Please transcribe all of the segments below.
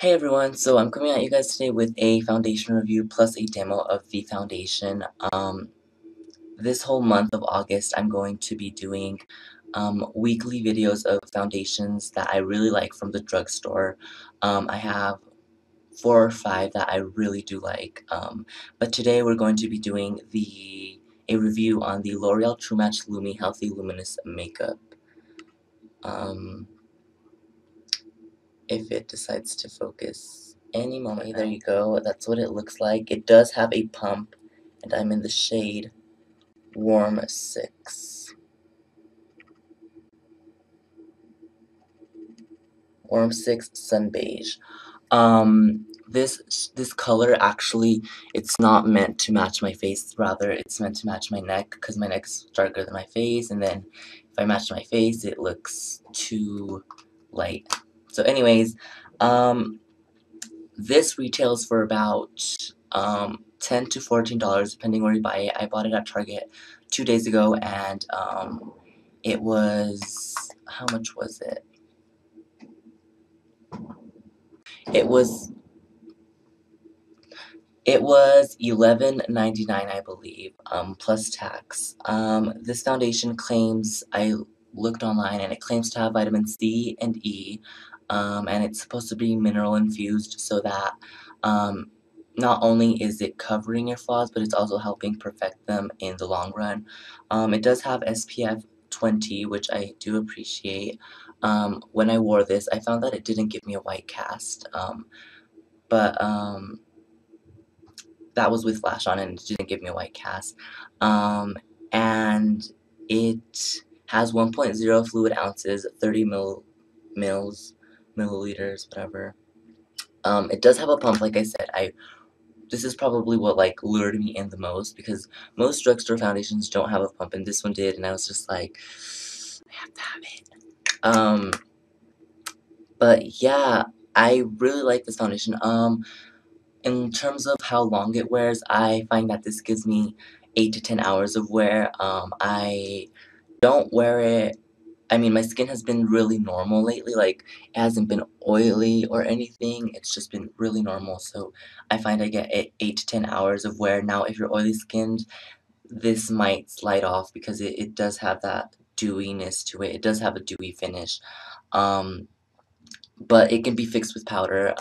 Hey everyone, so I'm coming at you guys today with a foundation review plus a demo of the foundation. This whole month of August I'm going to be doing weekly videos of foundations that I really like from the drugstore. I have 4 or 5 that I really do like, but today we're going to be doing a review on the L'Oreal True Match Lumi Healthy Luminous Makeup. If it decides to focus any moment. There you go. That's what it looks like. It does have a pump, and I'm in the shade Warm 6. Warm 6 Sun Beige. This color actually, it's not meant to match my face, rather it's meant to match my neck, because my neck's darker than my face, and then if I match my face, it looks too light. So anyways, this retails for about $10 to $14 depending where you buy it. I bought it at Target 2 days ago, and it was, how much was it? It was $11.99, I believe, plus tax. This foundation claims, I looked online, and it claims to have vitamin C and E, and it's supposed to be mineral infused so that not only is it covering your flaws, but it's also helping perfect them in the long run. It does have SPF 20, which I do appreciate. When I wore this, I found that it didn't give me a white cast, but that was with flash on, and it didn't give me a white cast. And it has 1.0 fluid ounces, 30 milliliters, whatever. It does have a pump, like I said. This is probably what lured me in the most, because most drugstore foundations don't have a pump, and this one did, and I was just like, I have to have it. But yeah, I really like this foundation. In terms of how long it wears, I find that this gives me 8 to 10 hours of wear. I don't wear it. I mean, my skin has been really normal lately, like, it hasn't been oily or anything, it's just been really normal, so I find I get 8 to 10 hours of wear. Now, if you're oily skinned, this might slide off, because it does have that dewiness to it. It does have a dewy finish, but it can be fixed with powder.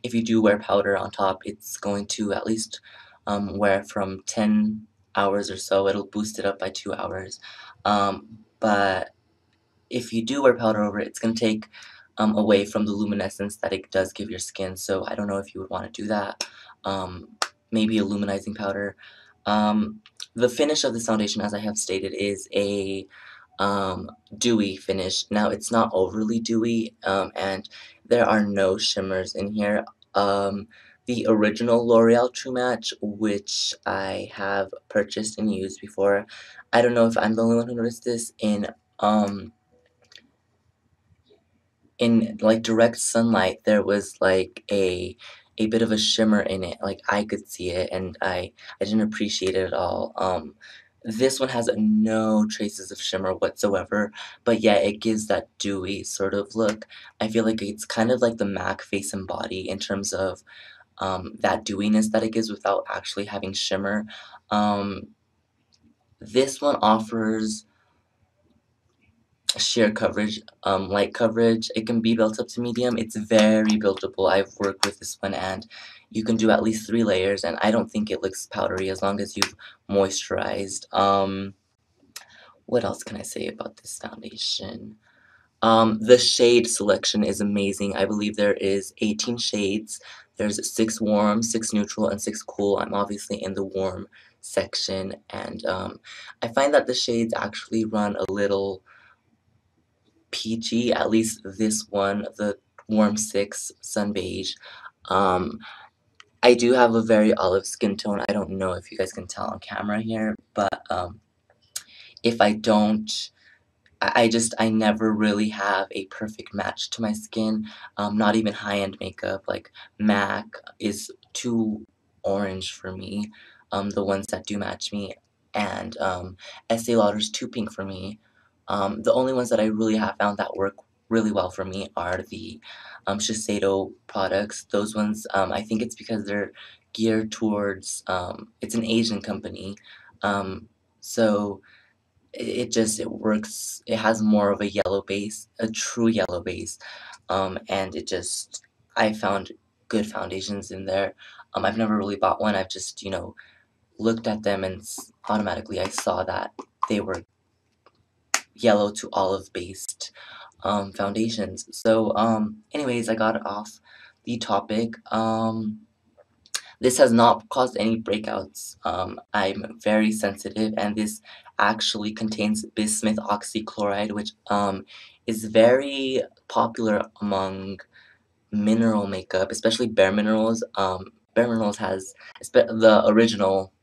If you do wear powder on top, it's going to at least wear from 10 hours or so. It'll boost it up by 2 hours, but if you do wear powder over it, it's going to take away from the luminescence that it does give your skin, so I don't know if you would want to do that. Maybe a luminizing powder. The finish of this foundation, as I have stated, is a dewy finish. Now, it's not overly dewy, and there are no shimmers in here. The original L'Oreal True Match, which I have purchased and used before, I don't know if I'm the only one who noticed this, in like direct sunlight, there was like a bit of a shimmer in it. Like, I could see it, and I didn't appreciate it at all. This one has no traces of shimmer whatsoever, but yeah, it gives that dewy sort of look. I feel like it's kind of like the MAC Face and Body in terms of that dewiness that it gives without actually having shimmer. This one offers sheer coverage, light coverage. It can be built up to medium. It's very buildable. I've worked with this one, and you can do at least 3 layers, and I don't think it looks powdery as long as you've moisturized. What else can I say about this foundation? The shade selection is amazing. I believe there is 18 shades. There's 6 warm, 6 neutral, and 6 cool. I'm obviously in the warm section, and I find that the shades actually run a little peachy, at least this one, the Warm 6 Sun Beige. I do have a very olive skin tone. I don't know if you guys can tell on camera here, but if I don't, I never really have a perfect match to my skin. Not even high-end makeup, like MAC is too orange for me, the ones that do match me, and Estee Lauder's too pink for me. The only ones that I really have found that work really well for me are the Shiseido products. Those ones, I think it's because they're geared towards, it's an Asian company, so it works, it has more of a yellow base, a true yellow base, and I found good foundations in there. I've never really bought one, I've just, looked at them and automatically I saw that they were yellow to olive based foundations. So anyways, I got off the topic. This has not caused any breakouts. I'm very sensitive, and this actually contains bismuth oxychloride, which is very popular among mineral makeup, especially Bare Minerals. Bare Minerals has the original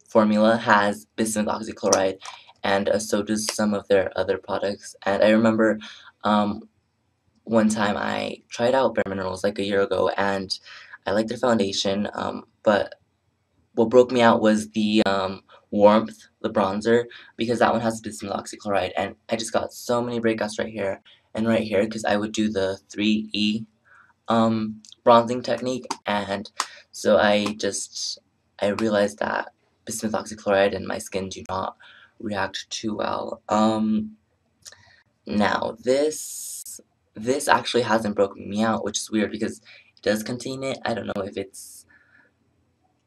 formula has bismuth oxychloride, and so does some of their other products. And I remember one time I tried out Bare Minerals like a year ago, and I liked their foundation, but what broke me out was the Warmth, the bronzer, because that one has bismuth oxychloride, and I just got so many breakouts right here and right here because I would do the 3E bronzing technique, and so I realized that bismuth oxychloride and my skin do not react too well. Now this actually hasn't broken me out, which is weird because it does contain it. I don't know if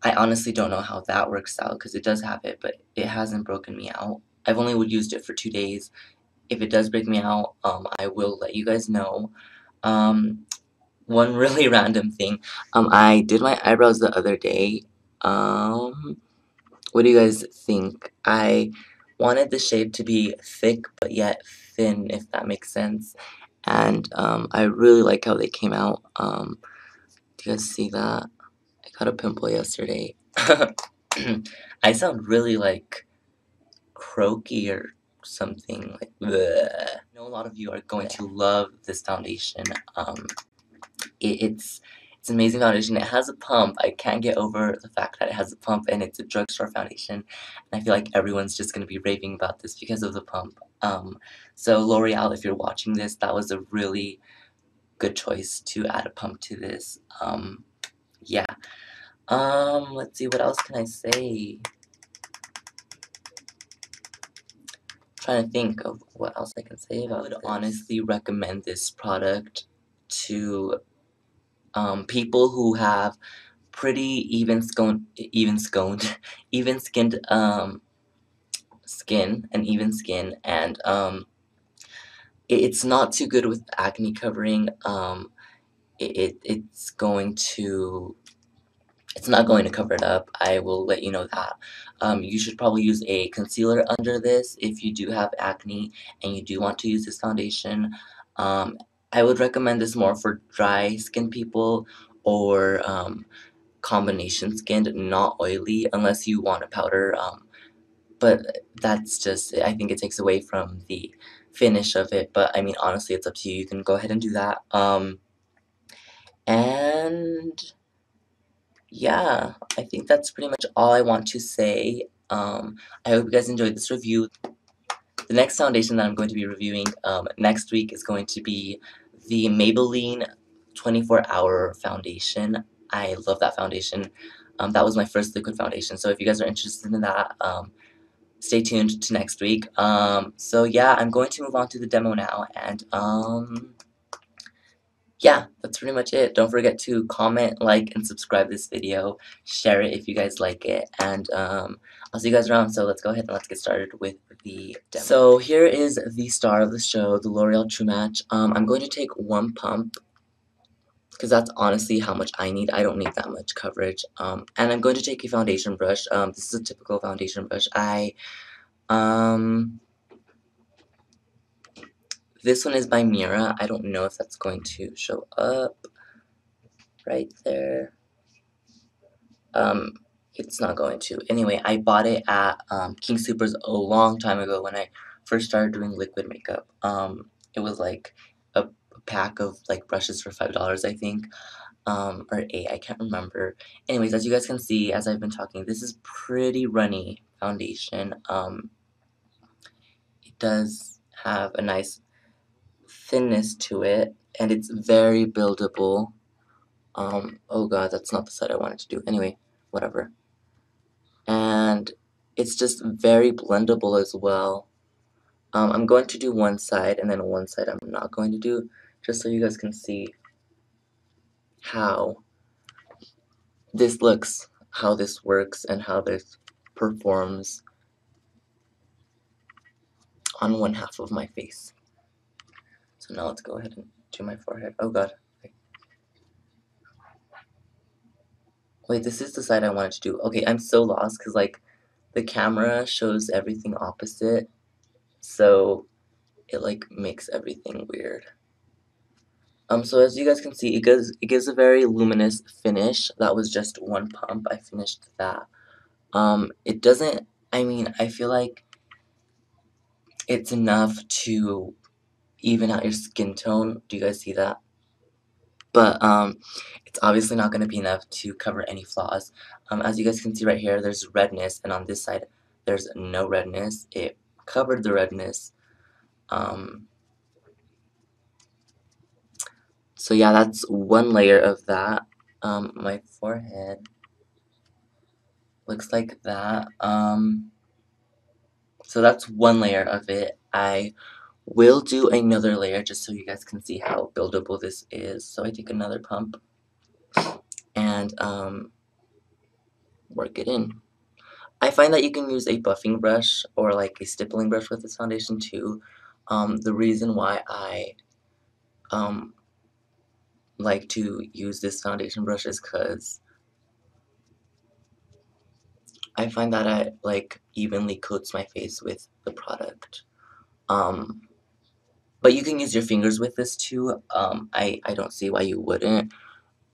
I honestly don't know how that works out because it does have it, but it hasn't broken me out. I've only used it for 2 days. If it does break me out, I will let you guys know. One really random thing, I did my eyebrows the other day. What do you guys think? I wanted the shape to be thick but yet thin, if that makes sense. And I really like how they came out. Do you guys see that? I got a pimple yesterday. I sound really like croaky or something like bleh. I know a lot of you are going to love this foundation. It's an amazing foundation. It has a pump. I can't get over the fact that it has a pump and it's a drugstore foundation. And I feel like everyone's just going to be raving about this because of the pump. So L'Oreal, if you're watching this, that was a really good choice to add a pump to this. Yeah. Let's see, what else can I say? Trying to think of what else I can say about it. I would honestly recommend this product to people who have pretty even skinned skin and even skin, and it's not too good with acne covering. It's not going to cover it up. I will let you know that. You should probably use a concealer under this if you do have acne and you do want to use this foundation. I would recommend this more for dry skin people or combination skinned, not oily, unless you want a powder. But that's just, I think it takes away from the finish of it. But I mean, honestly, it's up to you. You can go ahead and do that. And yeah, I think that's pretty much all I want to say. I hope you guys enjoyed this review. The next foundation that I'm going to be reviewing next week is going to be the Maybelline 24-Hour Foundation. I love that foundation. That was my first liquid foundation, so if you guys are interested in that, stay tuned to next week. So yeah, I'm going to move on to the demo now, and yeah, that's pretty much it. Don't forget to comment, like, and subscribe this video. Share it if you guys like it, and I'll see you guys around. So let's go ahead and let's get started with the demo. So here is the star of the show, the L'Oreal True Match. I'm going to take one pump because that's honestly how much I need. I don't need that much coverage. And I'm going to take a foundation brush. This is a typical foundation brush. This one is by Mira. I don't know if that's going to show up right there. It's not going to. Anyway, I bought it at King Soopers a long time ago when I first started doing liquid makeup. It was like a pack of like brushes for $5, I think, or 8, I can't remember. Anyways, as you guys can see, as I've been talking, this is pretty runny foundation. It does have a nice thinness to it, and it's very buildable. Oh god, that's not the side I wanted to do. Anyway, whatever. And it's just very blendable as well. I'm going to do one side, and then one side I'm not going to do, just so you guys can see how this looks, how this works, and how this performs on one half of my face. So now let's go ahead and do my forehead. Oh god. Wait, this is the side I wanted to do. Okay, I'm so lost because, like, the camera shows everything opposite, so it, like, makes everything weird. So as you guys can see, it gives a very luminous finish. That was just one pump. I finished that. It doesn't, I mean, I feel like it's enough to even out your skin tone. Do you guys see that? But, it's obviously not going to be enough to cover any flaws. As you guys can see right here, there's redness, and on this side, there's no redness. It covered the redness. So yeah, that's one layer of that. My forehead looks like that. So that's one layer of it. I will do another layer just so you guys can see how buildable this is. So I take another pump and work it in. I find that you can use a buffing brush or like a stippling brush with this foundation too. The reason why I like to use this foundation brush is because I find that it like evenly coats my face with the product. But you can use your fingers with this too. I don't see why you wouldn't.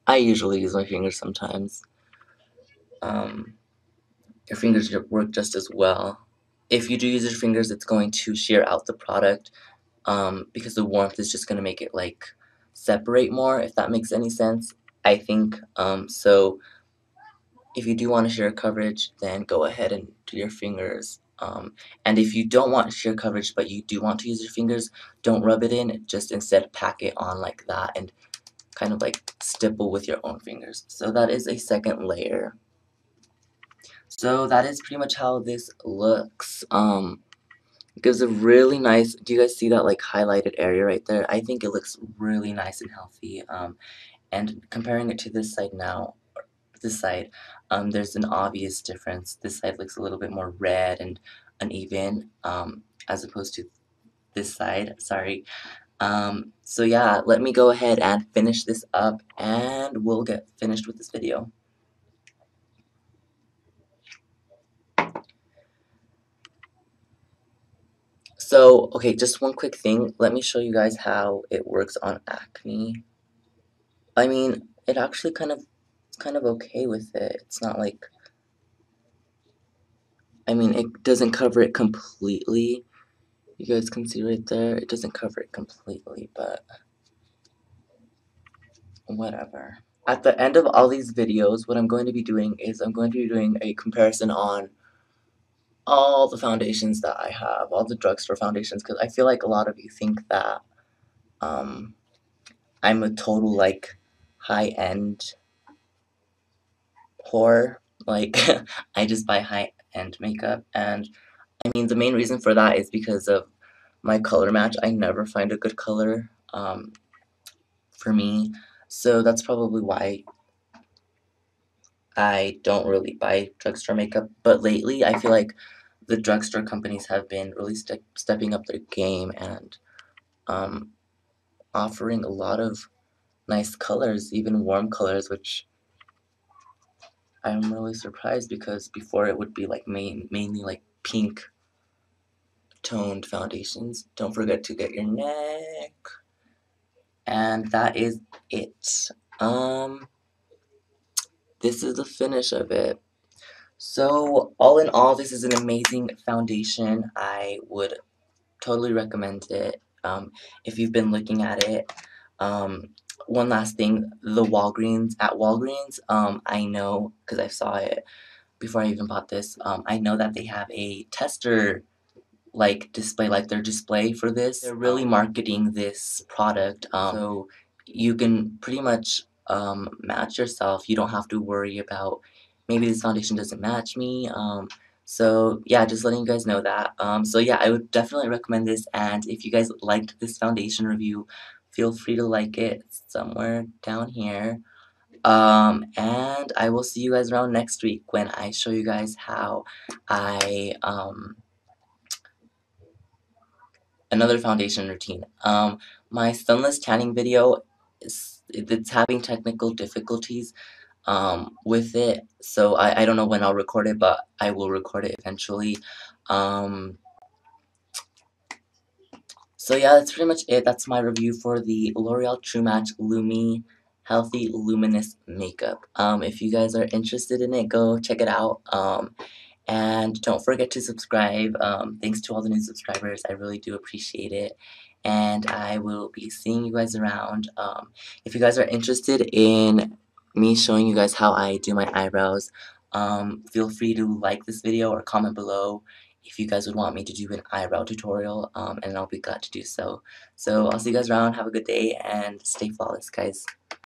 I usually use my fingers sometimes. Your fingers work just as well. If you do use your fingers, it's going to shear out the product because the warmth is just going to make it like separate more, if that makes any sense. I think so. If you do want to shear coverage, then go ahead and do your fingers. And if you don't want shear coverage, but you do want to use your fingers, don't rub it in. Just instead pack it on like that and kind of like stipple with your own fingers. So that is a second layer. So that is pretty much how this looks. It gives a really nice, do you guys see that like highlighted area right there? I think it looks really nice and healthy. And comparing it to this side now, this side, there's an obvious difference. This side looks a little bit more red and uneven, as opposed to this side, sorry. So yeah, let me go ahead and finish this up and we'll get finished with this video. So, okay, just one quick thing. Let me show you guys how it works on acne. I mean, it actually kind of okay with it. It's not like, I mean, it doesn't cover it completely. You guys can see right there, it doesn't cover it completely, but whatever. At the end of all these videos, what I'm going to be doing is I'm going to be doing a comparison on all the foundations that I have, all the drugstore foundations, because I feel like a lot of you think that I'm a total, like, high-end whore. Like, I just buy high-end makeup, and I mean, the main reason for that is because of my color match. I never find a good color for me, so that's probably why I don't really buy drugstore makeup. But lately, I feel like the drugstore companies have been really stepping up their game and offering a lot of nice colors, even warm colors, which I'm really surprised because before it would be like mainly like pink toned foundations. Don't forget to get your neck. And that is it. This is the finish of it. So, all in all, this is an amazing foundation. I would totally recommend it if you've been looking at it. One last thing, at Walgreens, I know, because I saw it before I even bought this, I know that they have a tester like display, like their display for this. They're really marketing this product, so you can pretty much match yourself. You don't have to worry about maybe this foundation doesn't match me. So yeah, just letting you guys know that. So yeah, I would definitely recommend this, and if you guys liked this foundation review, feel free to like it somewhere down here. And I will see you guys around next week when I show you guys how I another foundation routine. My sunless tanning video it's having technical difficulties with it, so I don't know when I'll record it, but I will record it eventually. So yeah, that's pretty much it. That's my review for the L'Oreal True Match Lumi Healthy Luminous Makeup. If you guys are interested in it, go check it out. And don't forget to subscribe. Thanks to all the new subscribers. I really do appreciate it. And I will be seeing you guys around. If you guys are interested in me showing you guys how I do my eyebrows, feel free to like this video or comment below if you guys would want me to do an eyebrow tutorial, and I'll be glad to do so. So I'll see you guys around. Have a good day and stay flawless, guys.